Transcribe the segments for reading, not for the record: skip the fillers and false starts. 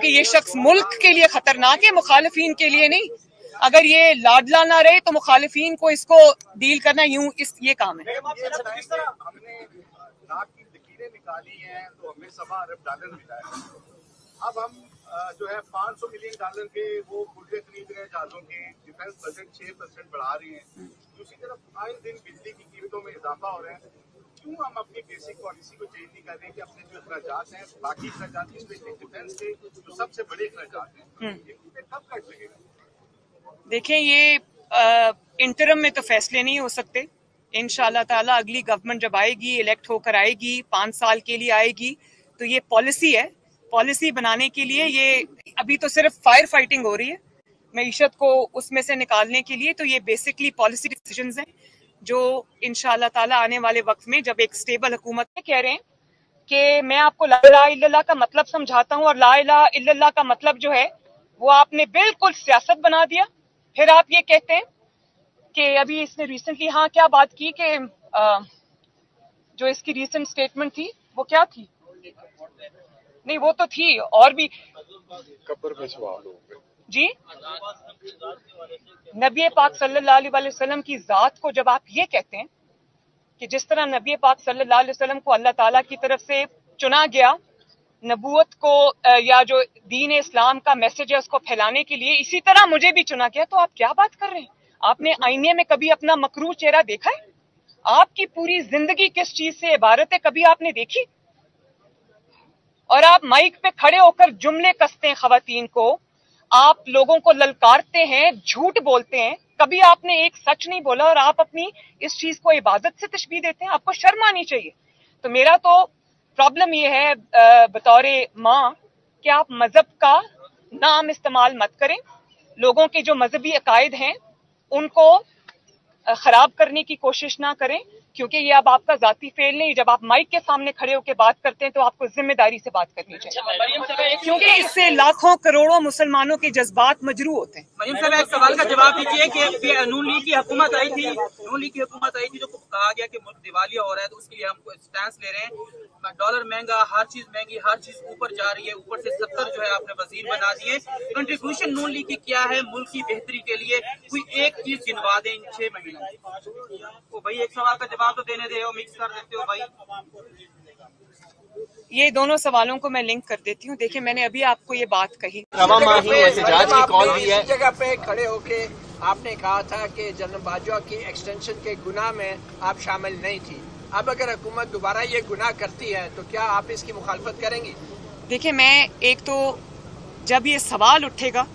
क्योंकि ये शख्स मुल्क के लिए खतरनाक है, मुखालिफिन के लिए नहीं। अगर ये लाडला ना रहे तो मुखालिफिन को इसको डील करना ये काम है। हमने लाख की लकीरें निकाली हैं तो हमें $1.25 मिला है। अब हम जो है $500 मिलियन के वो पुर्जे खरीद रहे हैं जहाजों के, डिफेंस बजट 6% बढ़ा रहे हैं। दूसरी तरफ आए दिन बिजली की कीमतों में इजाफा हो रहा है। क्यों हम अपनी बेसिक पॉलिसी को चेंज नहीं कर रहे कि अपने जो अखराजात हैं, बाकी अखराजात स्पेशली डिफेंस के जो सबसे बड़े अखराजात हैं, इनपे कब कट लगेगा? देखें, ये इंटरम में तो फैसले नहीं हो सकते। इंशाअल्लाह ताला अगली गवर्नमेंट जब आएगी, इलेक्ट होकर आएगी, 5 साल के लिए आएगी, तो ये पॉलिसी है। पॉलिसी बनाने के लिए ये अभी तो सिर्फ फायर फाइटिंग हो रही है मईशत को उसमें से निकालने के लिए। तो ये बेसिकली पॉलिसी डिसीजंस हैं जो इंशाअल्लाह ताला आने वाले वक्त में जब एक स्टेबल हुकूमत में कह रहे हैं कि मैं आपको ला इलाहा इल्लल्लाह का मतलब समझाता हूँ, और ला इलाहा इल्लल्लाह का मतलब जो है वो आपने बिल्कुल सियासत बना दिया। फिर आप ये कहते हैं कि अभी इसने रिसेंटली क्या बात की कि जो इसकी रिसेंट स्टेटमेंट थी वो क्या थी? नहीं, वो तो थी और भी कब्र में सवाल हो जी। नबी पाक सल्लल्लाहु अलैहि वसल्लम की जात को जब आप ये कहते हैं कि जिस तरह नबी पाक सल्लल्लाहु अलैहि वसल्लम को अल्लाह ताला की तरफ से चुना गया नबूवत को या जो दीन इस्लाम का मैसेज है उसको फैलाने के लिए, इसी तरह मुझे भी चुना गया। तो आप क्या बात कर रहे हैं? आपने आईने में कभी अपना मकरूह चेहरा देखा है? आपकी पूरी जिंदगी किस चीज से इबारत है, कभी आपने देखी? और आप माइक पे खड़े होकर जुमले कसते हैं खवातीन को, आप लोगों को ललकारते हैं, झूठ बोलते हैं, कभी आपने एक सच नहीं बोला और आप अपनी इस चीज को इबादत से तशबीह देते हैं। आपको शर्म आनी चाहिए। तो मेरा तो प्रॉब्लम ये है बतौरे माँ कि आप मजहब का नाम इस्तेमाल मत करें, लोगों के जो मजहबी अकायद हैं उनको खराब करने की कोशिश ना करें, क्योंकि ये अब आपका जाती फेल नहीं। जब आप माइक के सामने खड़े होकर बात करते हैं तो आपको जिम्मेदारी से बात करनी चाहिए, क्योंकि इससे लाखों करोड़ों मुसलमानों के जज्बात मजरू होते हैं। मरीम साहब, एक सवाल का जवाब दीजिए कि नून लीग की हुकूमत आई थी जो कहा गया कि मुल्क दिवालिया हो रहा है, तो उसके लिए हम स्टैंड ले रहे हैं। डॉलर महंगा, हर चीज महंगी, हर चीज ऊपर जा रही है, ऊपर से 70 जो है आपने वजीर बना दिए। कंट्रीब्यूशन नून लीग की क्या है मुल्क की बेहतरी के लिए? कोई एक चीज गिनवा दें इन 6 महीनों। तो भाई एक सवाल का जवाब तो देने दे, मिक्स कर देते हो भाई। ये दोनों सवालों को मैं लिंक कर देती हूँ। देखिए, मैंने अभी आपको ये बात कही। इस जगह पे खड़े होके आपने कहा था कि जनरल बाजवा की एक्सटेंशन के गुनाह में आप शामिल नहीं थी। अब अगर हुकूमत दोबारा ये गुनाह करती है तो क्या आप इसकी मुखालफत करेंगी? देखिए, मैं एक तो जब ये सवाल उठेगा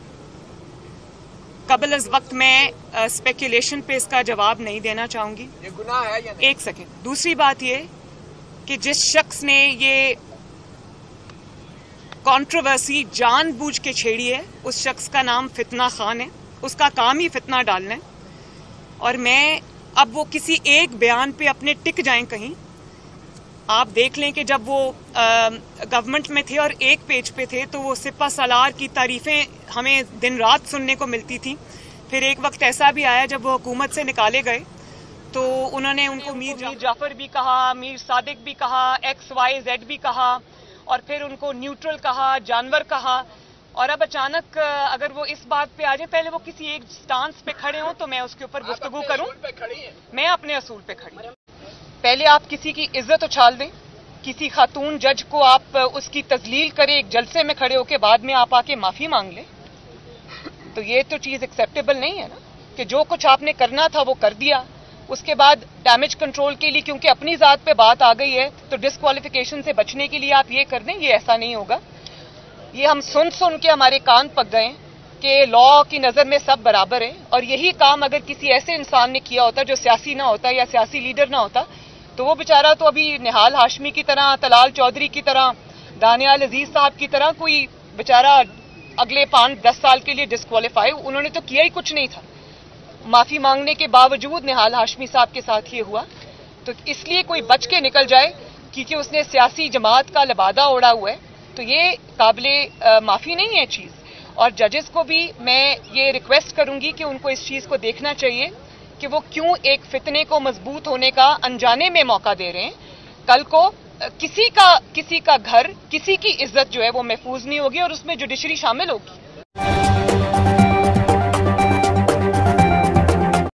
कबल अज वक्त मैं स्पेकुलेशन पे इसका जवाब नहीं देना चाहूंगी। ये गुनाह है या नहीं? एक सेकेंड। दूसरी बात ये कि जिस शख्स ने ये कंट्रोवर्सी जानबूझ के छेड़ी है उस शख्स का नाम फितना खान है। उसका काम ही फितना डालना है। और मैं अब वो किसी एक बयान पे अपने टिक जाएं कहीं। आप देख लें कि जब वो गवर्नमेंट में थे और एक पेज पे थे तो वो सिपा सलार की तारीफें हमें दिन रात सुनने को मिलती थी। फिर एक वक्त ऐसा भी आया जब वो हुकूमत से निकाले गए तो उन्होंने उनको मीर जाफर भी कहा, मीर सादिक भी कहा, XYZ भी कहा, और फिर उनको न्यूट्रल कहा, जानवर कहा। और अब अचानक अगर वो इस बात पे आ जाए, पहले वो किसी एक स्टांस पे खड़े हों तो मैं उसके ऊपर गुफ्तगू करूं। मैं अपने असूल पे खड़ी हूं। पहले आप किसी की इज्जत उछाल दें, किसी खातून जज को आप उसकी तजलील करें एक जलसे में खड़े होकर, बाद में आप आके माफी मांग लें, तो ये तो चीज एक्सेप्टेबल नहीं है ना। कि जो कुछ आपने करना था वो कर दिया, उसके बाद डैमेज कंट्रोल के लिए क्योंकि अपनी जात पे बात आ गई है तो डिस्क्वालिफिकेशन से बचने के लिए आप ये कर दें, ये ऐसा नहीं होगा। ये हम सुन सुन के हमारे कान पक गए कि लॉ की नजर में सब बराबर है। और यही काम अगर किसी ऐसे इंसान ने किया होता जो सियासी ना होता या सियासी लीडर ना होता तो वो बेचारा तो अभी निहाल हाशमी की तरह, तलाल चौधरी की तरह, दानियाल अजीज साहब की तरह कोई बेचारा अगले 5-10 साल के लिए डिस्क्वालीफाई। उन्होंने तो किया ही कुछ नहीं था। माफी मांगने के बावजूद निहाल हाशमी साहब के साथ ये हुआ। तो इसलिए कोई बच के निकल जाए क्योंकि उसने सियासी जमात का लबादा ओढ़ा हुआ है तो ये काबिले माफी नहीं है चीज। और जजेस को भी मैं ये रिक्वेस्ट करूंगी कि उनको इस चीज को देखना चाहिए कि वो क्यों एक फितने को मजबूत होने का अनजाने में मौका दे रहे हैं। कल को کسی کا گھر، کسی کی عزت جو ہے وہ محفوظ نہیں ہوگی اور اس میں جوڈیشری شامل ہوگی.